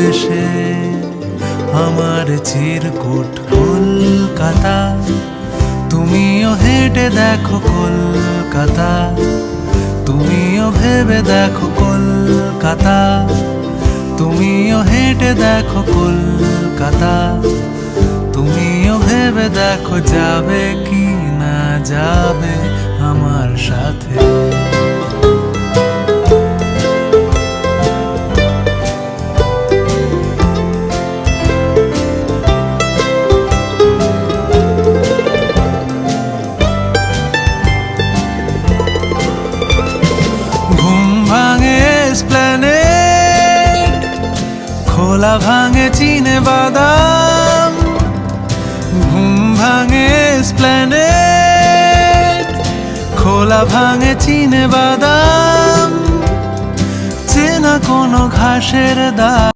দেশে আমার চিরকুট কলকাতা। তুমিও হেঁটে দেখো কলকাতা, তুমিও ভেবে দেখো কলকাতা, তুমিও হেঁটে দেখো কলকাতা, তুমিও ভেবে দেখো যাবে কি না যাবে আমার সাথে। খোলা ভাঙে চিনে বাদাম, ঘুম ভাঙে এসপ্ল্যানেড, খোলা ভাঙে চিনে বাদাম, চেনা কোনো ঘাসের দা।